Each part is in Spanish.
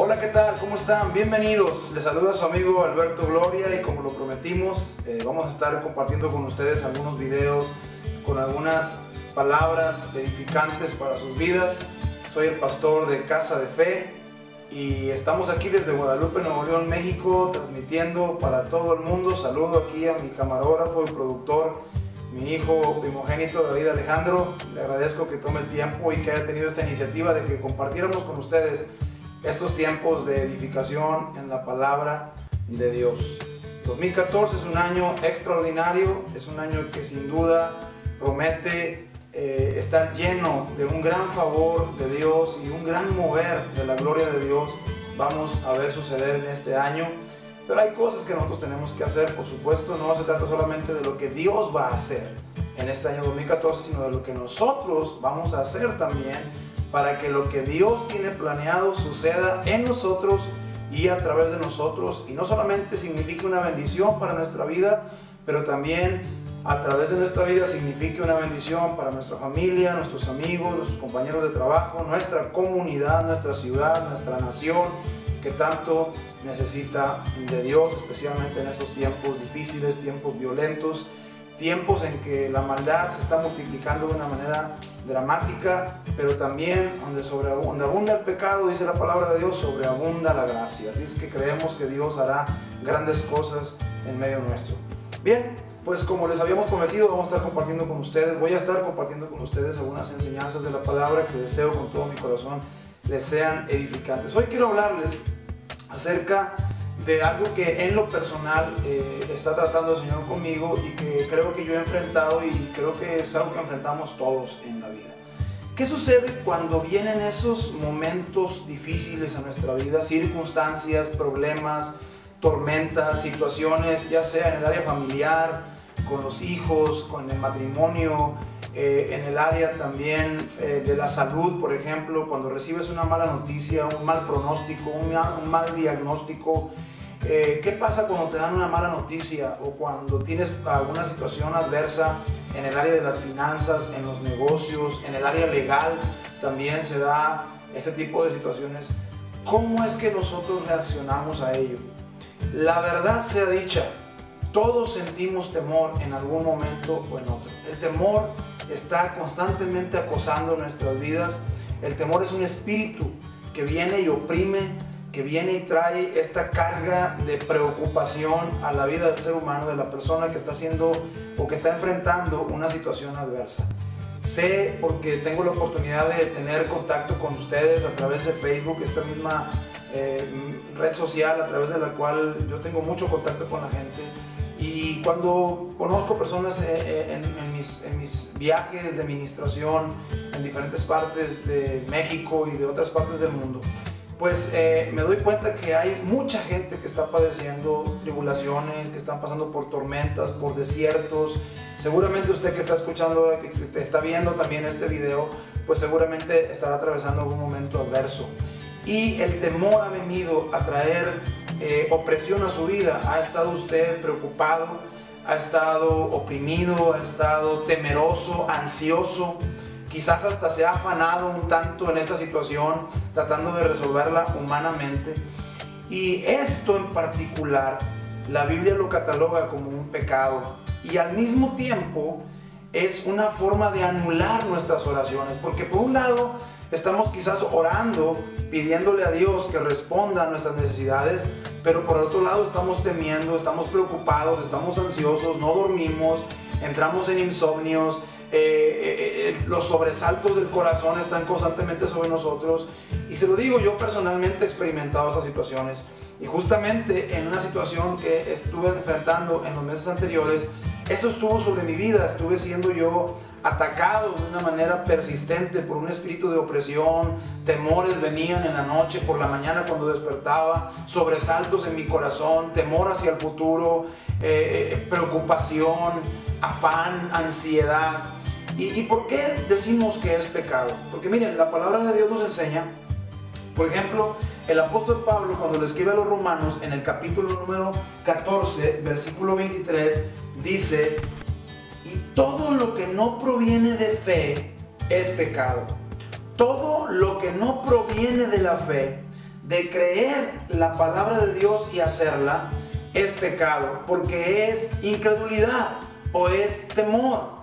Hola, ¿qué tal? ¿Cómo están? Bienvenidos. Les saluda su amigo Alberto Gloria y como lo prometimos, vamos a estar compartiendo con ustedes algunos videos con algunas palabras edificantes para sus vidas. Soy el pastor de Casa de Fe y estamos aquí desde Guadalupe, Nuevo León, México, transmitiendo para todo el mundo. Saludo aquí a mi camarógrafo y productor, mi hijo primogénito David Alejandro. Le agradezco que tome el tiempo y que haya tenido esta iniciativa de que compartiéramos con ustedes estos tiempos de edificación en la palabra de Dios. 2014 es un año extraordinario, es un año que sin duda promete estar lleno de un gran favor de Dios y un gran mover de la gloria de Dios. Vamos a ver suceder en este año, pero hay cosas que nosotros tenemos que hacer, por supuesto. No se trata solamente de lo que Dios va a hacer en este año 2014, sino de lo que nosotros vamos a hacer también, para que lo que Dios tiene planeado suceda en nosotros y a través de nosotros, y no solamente signifique una bendición para nuestra vida, pero también a través de nuestra vida signifique una bendición para nuestra familia, nuestros amigos, nuestros compañeros de trabajo, nuestra comunidad, nuestra ciudad, nuestra nación, que tanto necesita de Dios, especialmente en estos tiempos difíciles, tiempos violentos, tiempos en que la maldad se está multiplicando de una manera dramática, pero también donde abunda el pecado, dice la palabra de Dios, sobreabunda la gracia. Así es que creemos que Dios hará grandes cosas en medio nuestro. Bien, pues como les habíamos prometido, vamos a estar compartiendo con ustedes, voy a estar compartiendo con ustedes algunas enseñanzas de la palabra que deseo con todo mi corazón les sean edificantes. Hoy quiero hablarles acerca de algo que en lo personal está tratando el Señor conmigo y que creo que yo he enfrentado, y creo que es algo que enfrentamos todos en la vida. ¿Qué sucede cuando vienen esos momentos difíciles a nuestra vida? Circunstancias, problemas, tormentas, situaciones, ya sea en el área familiar, con los hijos, con el matrimonio, en el área también de la salud, por ejemplo, cuando recibes una mala noticia, un mal pronóstico, un mal diagnóstico. ¿Qué pasa cuando te dan una mala noticia o cuando tienes alguna situación adversa en el área de las finanzas, en los negocios, en el área legal? También se da este tipo de situaciones. ¿Cómo es que nosotros reaccionamos a ello? La verdad sea dicha, todos sentimos temor en algún momento o en otro. El temor está constantemente acosando nuestras vidas. El temor es un espíritu que viene y oprime, que viene y trae esta carga de preocupación a la vida del ser humano, de la persona que está haciendo o que está enfrentando una situación adversa. Sé, porque tengo la oportunidad de tener contacto con ustedes a través de Facebook, esta misma red social a través de la cual yo tengo mucho contacto con la gente. Y cuando conozco personas en mis viajes de ministración en diferentes partes de México y de otras partes del mundo, pues me doy cuenta que hay mucha gente que está padeciendo tribulaciones, que están pasando por tormentas, por desiertos. Seguramente usted que está escuchando, que está viendo también este video, pues seguramente estará atravesando algún momento adverso. Y el temor ha venido a traer opresión a su vida. Ha estado usted preocupado, ha estado oprimido, ha estado temeroso, ansioso. Quizás hasta se ha afanado un tanto en esta situación, tratando de resolverla humanamente. Y esto en particular, la Biblia lo cataloga como un pecado. Y al mismo tiempo es una forma de anular nuestras oraciones. Porque por un lado estamos quizás orando, pidiéndole a Dios que responda a nuestras necesidades, pero por otro lado estamos temiendo, estamos preocupados, estamos ansiosos, no dormimos, entramos en insomnios. Los sobresaltos del corazón están constantemente sobre nosotros, y se lo digo, yo personalmente he experimentado esas situaciones, y justamente en una situación que estuve enfrentando en los meses anteriores, eso estuvo sobre mi vida. Estuve siendo yo atacado de una manera persistente por un espíritu de opresión. Temores venían en la noche, por la mañana cuando despertaba, sobresaltos en mi corazón, temor hacia el futuro, preocupación, afán, ansiedad. ¿Y por qué decimos que es pecado? Porque miren, la palabra de Dios nos enseña, por ejemplo, el apóstol Pablo, cuando le escribe a los romanos en el capítulo número 14, versículo 23, dice: y todo lo que no proviene de fe es pecado. Todo lo que no proviene de la fe de creer la palabra de Dios y hacerla es pecado, porque es incredulidad o es temor.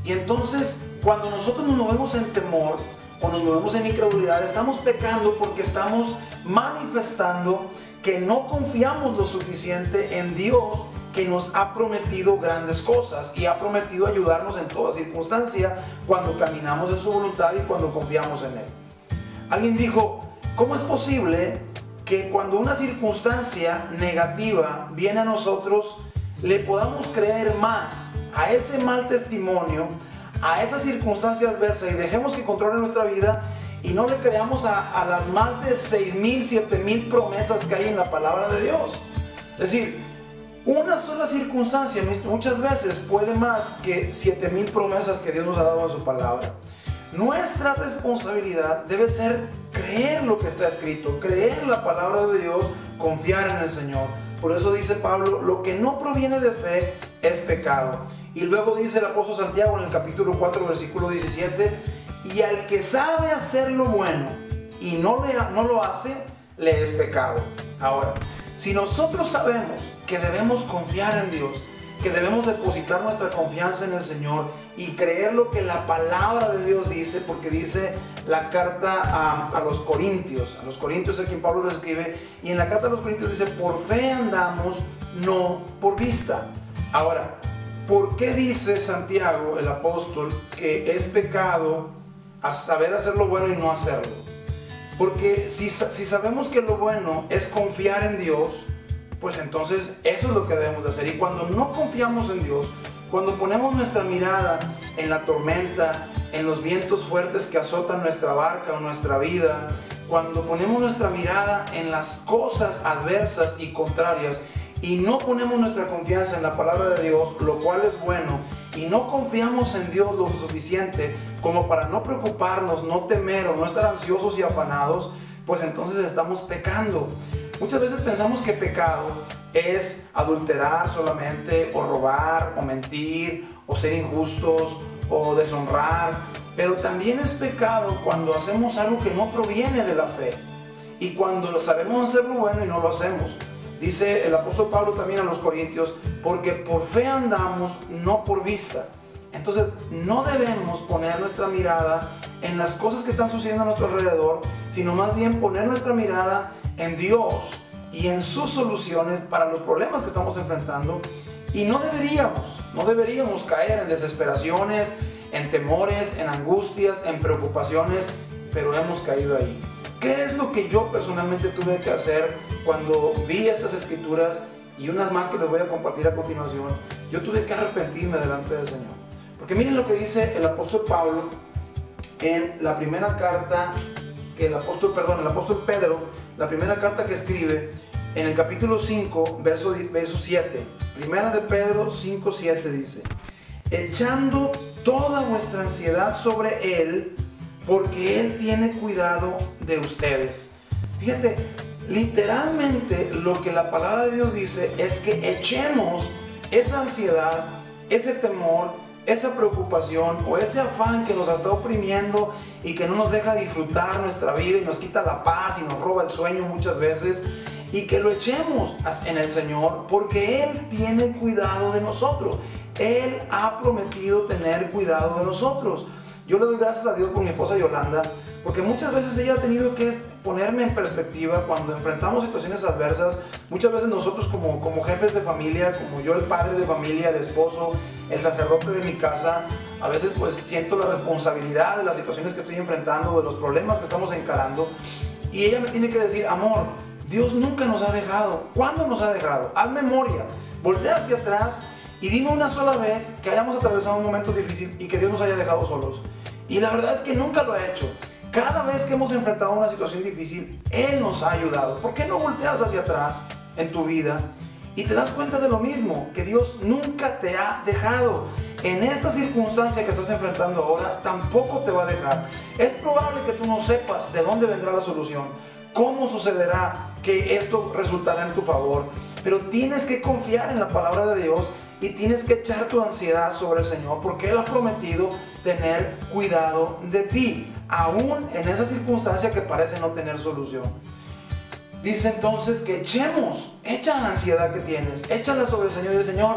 Y entonces, cuando nosotros nos movemos en temor o nos movemos en incredulidad, estamos pecando porque estamos manifestando que no confiamos lo suficiente en Dios, que nos ha prometido grandes cosas y ha prometido ayudarnos en toda circunstancia cuando caminamos en su voluntad y cuando confiamos en Él. Alguien dijo, ¿cómo es posible que cuando una circunstancia negativa viene a nosotros, le podamos creer más a ese mal testimonio, a esa circunstancia adversa, y dejemos que controle nuestra vida y no le creamos a las más de 6,000, 7,000 promesas que hay en la palabra de Dios? Es decir, una sola circunstancia muchas veces puede más que 7,000 promesas que Dios nos ha dado en su palabra. Nuestra responsabilidad debe ser creer lo que está escrito, creer la palabra de Dios, confiar en el Señor. Por eso dice Pablo, lo que no proviene de fe es pecado. Y luego dice el apóstol Santiago en el capítulo 4, versículo 17, y al que sabe hacer lo bueno y no lo hace, le es pecado. Ahora, si nosotros sabemos que debemos confiar en Dios, que debemos depositar nuestra confianza en el Señor y creer lo que la palabra de Dios dice, porque dice la carta a los Corintios a quien Pablo lo escribe, y en la carta a los Corintios dice, por fe andamos, no por vista. Ahora, ¿por qué dice Santiago, el apóstol, que es pecado a saber hacer lo bueno y no hacerlo? Porque si sabemos que lo bueno es confiar en Dios, pues entonces eso es lo que debemos de hacer. Y cuando no confiamos en Dios, cuando ponemos nuestra mirada en la tormenta, en los vientos fuertes que azotan nuestra barca o nuestra vida, cuando ponemos nuestra mirada en las cosas adversas y contrarias y no ponemos nuestra confianza en la palabra de Dios, lo cual es bueno, y no confiamos en Dios lo suficiente como para no preocuparnos, no temer o no estar ansiosos y afanados, pues entonces estamos pecando. Muchas veces pensamos que pecado es adulterar solamente, o robar, o mentir, o ser injustos, o deshonrar, pero también es pecado cuando hacemos algo que no proviene de la fe y cuando sabemos hacer lo bueno y no lo hacemos. Dice el apóstol Pablo también a los Corintios, porque por fe andamos, no por vista. Entonces no debemos poner nuestra mirada en las cosas que están sucediendo a nuestro alrededor, sino más bien poner nuestra mirada en Dios y en sus soluciones para los problemas que estamos enfrentando. Y no deberíamos caer en desesperaciones, en temores, en angustias, en preocupaciones, pero hemos caído ahí. ¿Qué es lo que yo personalmente tuve que hacer cuando vi estas escrituras y unas más que les voy a compartir a continuación? Yo tuve que arrepentirme delante del Señor. Porque miren lo que dice el apóstol Pablo en la primera carta el apóstol Pedro, la primera carta que escribe en el capítulo 5, verso 7. Primera de Pedro 5, 7 dice, echando toda vuestra ansiedad sobre Él, porque Él tiene cuidado de ustedes. Fíjate, literalmente lo que la palabra de Dios dice es que echemos esa ansiedad, ese temor, esa preocupación o ese afán que nos está oprimiendo y que no nos deja disfrutar nuestra vida y nos quita la paz y nos roba el sueño muchas veces, y que lo echemos en el Señor, porque Él tiene cuidado de nosotros. Él ha prometido tener cuidado de nosotros. Yo le doy gracias a Dios por mi esposa Yolanda, porque muchas veces ella ha tenido que ponerme en perspectiva cuando enfrentamos situaciones adversas. Muchas veces nosotros como jefes de familia, como yo el padre de familia, el esposo, el sacerdote de mi casa, a veces pues siento la responsabilidad de las situaciones que estoy enfrentando, de los problemas que estamos encarando, y ella me tiene que decir, amor, Dios nunca nos ha dejado. ¿Cuándo nos ha dejado? Haz memoria, voltea hacia atrás y dime una sola vez que hayamos atravesado un momento difícil y que Dios nos haya dejado solos. Y la verdad es que nunca lo ha hecho. Cada vez que hemos enfrentado una situación difícil, Él nos ha ayudado. ¿Por qué no volteas hacia atrás en tu vida y te das cuenta de lo mismo? Que Dios nunca te ha dejado. En esta circunstancia que estás enfrentando ahora, tampoco te va a dejar. Es probable que tú no sepas de dónde vendrá la solución, cómo sucederá que esto resultará en tu favor, pero tienes que confiar en la palabra de Dios y tienes que echar tu ansiedad sobre el Señor, porque Él ha prometido tener cuidado de ti, aún en esa circunstancia que parece no tener solución. dice entonces que echa la ansiedad que tienes, échala sobre el Señor y el Señor,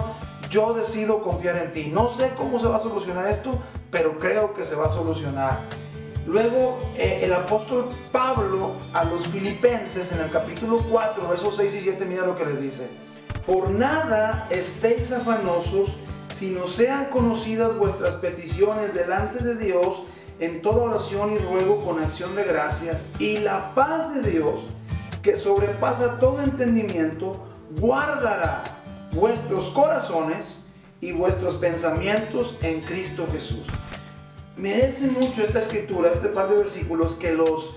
yo decido confiar en ti. No sé cómo se va a solucionar esto, pero creo que se va a solucionar. Luego el apóstol Pablo a los filipenses en el capítulo 4, versos 6 y 7, mira lo que les dice. Por nada estéis afanosos, sino sean conocidas vuestras peticiones delante de Dios en toda oración y ruego con acción de gracias, y la paz de Dios, que sobrepasa todo entendimiento, guardará vuestros corazones y vuestros pensamientos en Cristo Jesús. Merece mucho esta escritura, este par de versículos, que los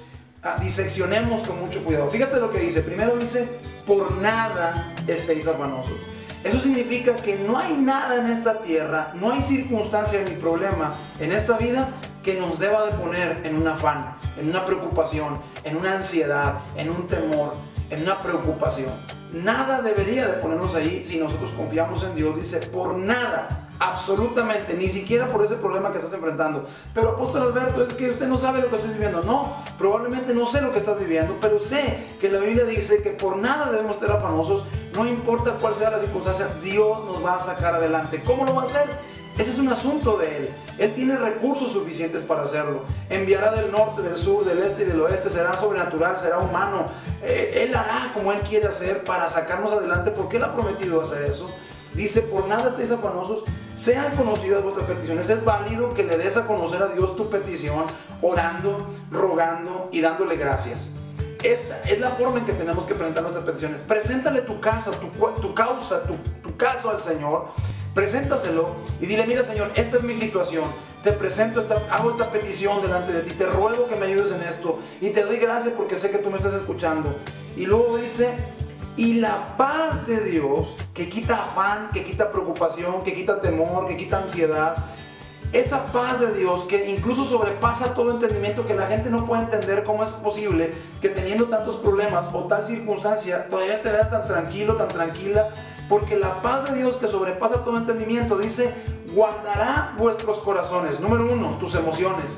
diseccionemos con mucho cuidado. Fíjate lo que dice. Primero dice, por nada estéis afanosos. Eso significa que no hay nada en esta tierra, no hay circunstancia ni problema en esta vida que nos deba de poner en un afán, en una preocupación, en una ansiedad, en un temor, en una preocupación. Nada debería de ponernos ahí si nosotros confiamos en Dios. Dice, por nada, absolutamente, ni siquiera por ese problema que estás enfrentando. Pero apóstol Alberto, es que usted no sabe lo que estoy viviendo. No, probablemente no sé lo que estás viviendo, pero sé que la Biblia dice que por nada debemos estar afanosos. No importa cuál sea la circunstancia, Dios nos va a sacar adelante. ¿Cómo lo va a hacer? Ese es un asunto de Él. Él tiene recursos suficientes para hacerlo. Enviará del norte, del sur, del este y del oeste. Será sobrenatural, será humano. Él hará como Él quiere hacer para sacarnos adelante, porque Él ha prometido hacer eso. Dice, por nada estéis afanosos, sean conocidas vuestras peticiones. Es válido que le des a conocer a Dios tu petición, orando, rogando y dándole gracias. Esta es la forma en que tenemos que presentar nuestras peticiones. Preséntale tu casa, tu causa, tu caso al Señor. Preséntaselo y dile, mira Señor, esta es mi situación, te presento, hago esta petición delante de ti, te ruego que me ayudes en esto y te doy gracias porque sé que tú me estás escuchando. Y luego dice, y la paz de Dios, que quita afán, que quita preocupación, que quita temor, que quita ansiedad, esa paz de Dios que incluso sobrepasa todo entendimiento, que la gente no puede entender cómo es posible que teniendo tantos problemas o tal circunstancia todavía te veas tan tranquilo, tan tranquila, porque la paz de Dios que sobrepasa todo entendimiento, dice, guardará vuestros corazones. Número uno, tus emociones.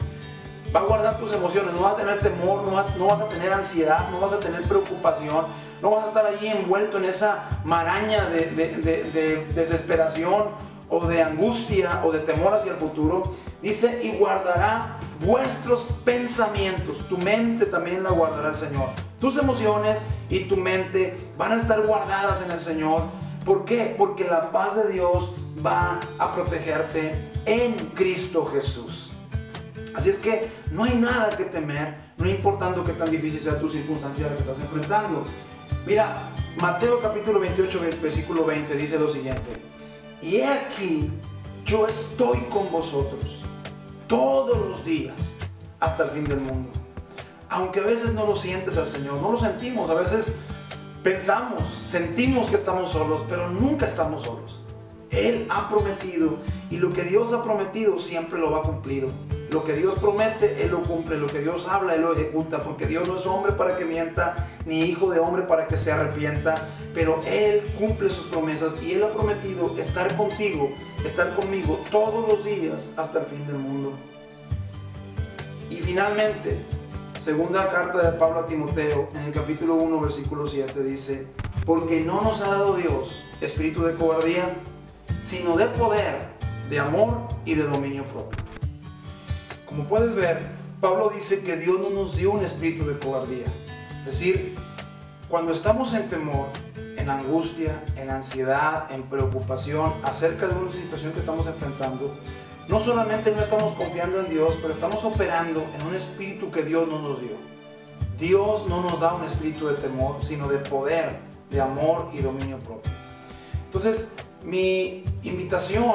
Va a guardar tus emociones, no vas a tener temor, no vas a tener ansiedad, no vas a tener preocupación, no vas a estar allí envuelto en esa maraña de desesperación o de angustia o de temor hacia el futuro. Dice, y guardará vuestros pensamientos. Tu mente también la guardará el Señor. Tus emociones y tu mente van a estar guardadas en el Señor. ¿Por qué? Porque la paz de Dios va a protegerte en Cristo Jesús. Así es que no hay nada que temer, no importando qué tan difícil sea tu circunstancia que estás enfrentando. Mira, Mateo capítulo 28, versículo 20 dice lo siguiente. Y he aquí, yo estoy con vosotros todos los días hasta el fin del mundo. Aunque a veces no lo sientes al Señor, no lo sentimos, a veces pensamos, sentimos que estamos solos, pero nunca estamos solos. Él ha prometido, y lo que Dios ha prometido siempre lo va cumplido. Lo que Dios promete, Él lo cumple. Lo que Dios habla, Él lo ejecuta. Porque Dios no es hombre para que mienta, ni hijo de hombre para que se arrepienta. Pero Él cumple sus promesas y Él ha prometido estar contigo, estar conmigo todos los días hasta el fin del mundo. Y finalmente, segunda carta de Pablo a Timoteo, en el capítulo 1, versículo 7, dice, porque no nos ha dado Dios espíritu de cobardía, sino de poder, de amor y de dominio propio. Como puedes ver, Pablo dice que Dios no nos dio un espíritu de cobardía. Es decir, cuando estamos en temor, en angustia, en ansiedad, en preocupación acerca de una situación que estamos enfrentando, no solamente no estamos confiando en Dios, pero estamos operando en un espíritu que Dios no nos dio. Dios no nos da un espíritu de temor, sino de poder, de amor y dominio propio. Entonces, mi invitación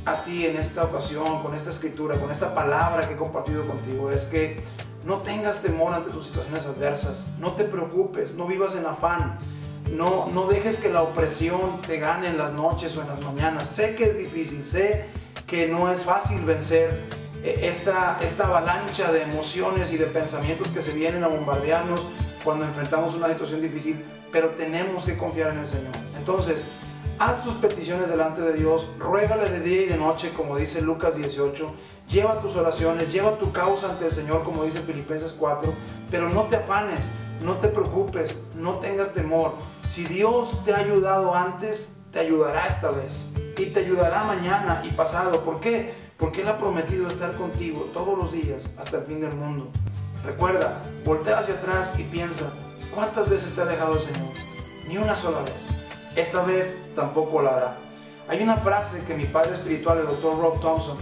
a ti en esta ocasión, con esta escritura, con esta palabra que he compartido contigo, es que no tengas temor ante tus situaciones adversas, no te preocupes, no vivas en afán, no dejes que la opresión te gane en las noches o en las mañanas. Sé que es difícil, sé que no es fácil vencer esta avalancha de emociones y de pensamientos que se vienen a bombardearnos cuando enfrentamos una situación difícil, pero tenemos que confiar en el Señor. Entonces, haz tus peticiones delante de Dios, ruégale de día y de noche, como dice Lucas 18, lleva tus oraciones, lleva tu causa ante el Señor, como dice Filipenses 4, pero no te afanes, no te preocupes, no tengas temor. Si Dios te ha ayudado antes, te ayudará esta vez y te ayudará mañana y pasado. ¿Por qué? Porque Él ha prometido estar contigo todos los días hasta el fin del mundo. Recuerda, voltea hacia atrás y piensa, ¿cuántas veces te ha dejado el Señor? Ni una sola vez. Esta vez tampoco la hará. Hay una frase que mi padre espiritual, el Dr. Rob Thompson,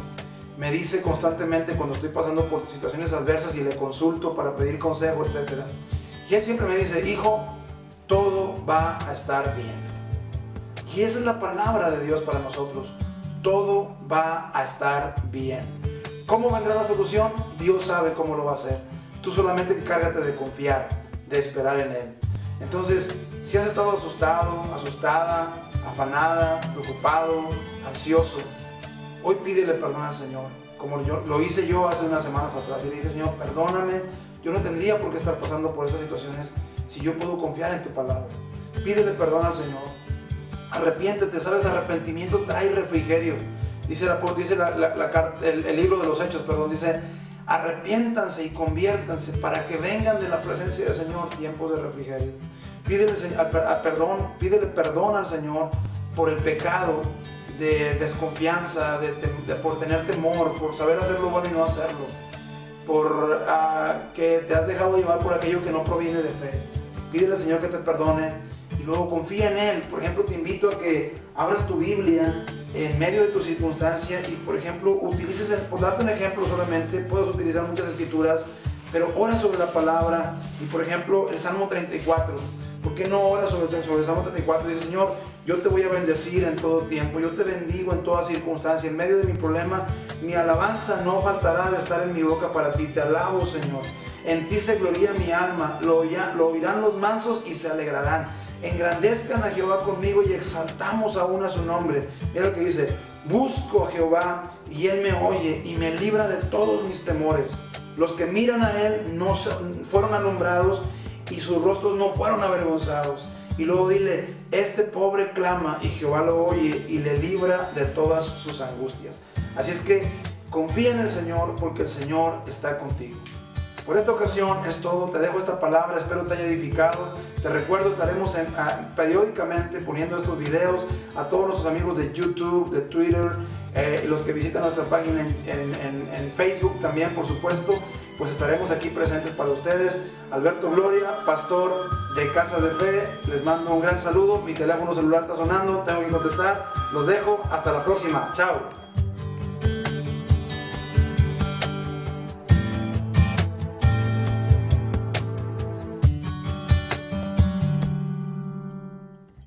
me dice constantemente cuando estoy pasando por situaciones adversas y le consulto para pedir consejo, etc. Y él siempre me dice, hijo, todo va a estar bien. Y esa es la palabra de Dios para nosotros. Todo va a estar bien. ¿Cómo vendrá la solución? Dios sabe cómo lo va a hacer. Tú solamente encárgate de confiar, de esperar en Él. Entonces, si has estado asustado, asustada, afanada, preocupado, ansioso, hoy pídele perdón al Señor, como lo hice yo hace unas semanas atrás, y le dije, Señor, perdóname, yo no tendría por qué estar pasando por esas situaciones si yo puedo confiar en tu palabra. Pídele perdón al Señor, arrepiéntete, ¿sabes? Arrepentimiento trae refrigerio. Dice el libro de los Hechos, dice, arrepiéntanse y conviértanse para que vengan de la presencia del Señor tiempos de refrigerio. Pídele perdón al Señor por el pecado de desconfianza, por tener temor, por saber hacer lo bueno y no hacerlo, por que te has dejado llevar por aquello que no proviene de fe. Pídele al Señor que te perdone y luego confía en Él. Por ejemplo, te invito a que abras tu Biblia en medio de tu circunstancia y, por ejemplo, por darte un ejemplo solamente, puedes utilizar muchas escrituras, pero ora sobre la palabra y, por ejemplo, el Salmo 34. ¿Por qué no oras sobre el Salmo 34? Dice, Señor, yo te voy a bendecir en todo tiempo, yo te bendigo en toda circunstancia, en medio de mi problema, mi alabanza no faltará de estar en mi boca para ti, te alabo, Señor. En ti se gloría mi alma, lo oirán los mansos y se alegrarán. Engrandezcan a Jehová conmigo y exaltamos aún a su nombre. Mira lo que dice, busco a Jehová y Él me oye y me libra de todos mis temores. Los que miran a Él no fueron alumbrados y sus rostros no fueron avergonzados. Y luego dile, este pobre clama y Jehová lo oye y le libra de todas sus angustias. Así es que confía en el Señor porque el Señor está contigo. Por esta ocasión es todo, te dejo esta palabra, espero te haya edificado. Te recuerdo, estaremos periódicamente poniendo estos videos a todos nuestros amigos de YouTube, de Twitter, los que visitan nuestra página en Facebook también, por supuesto, pues estaremos aquí presentes para ustedes. Alberto Gloria, pastor de Casa de Fe, les mando un gran saludo, mi teléfono celular está sonando, tengo que contestar, los dejo, hasta la próxima, chao.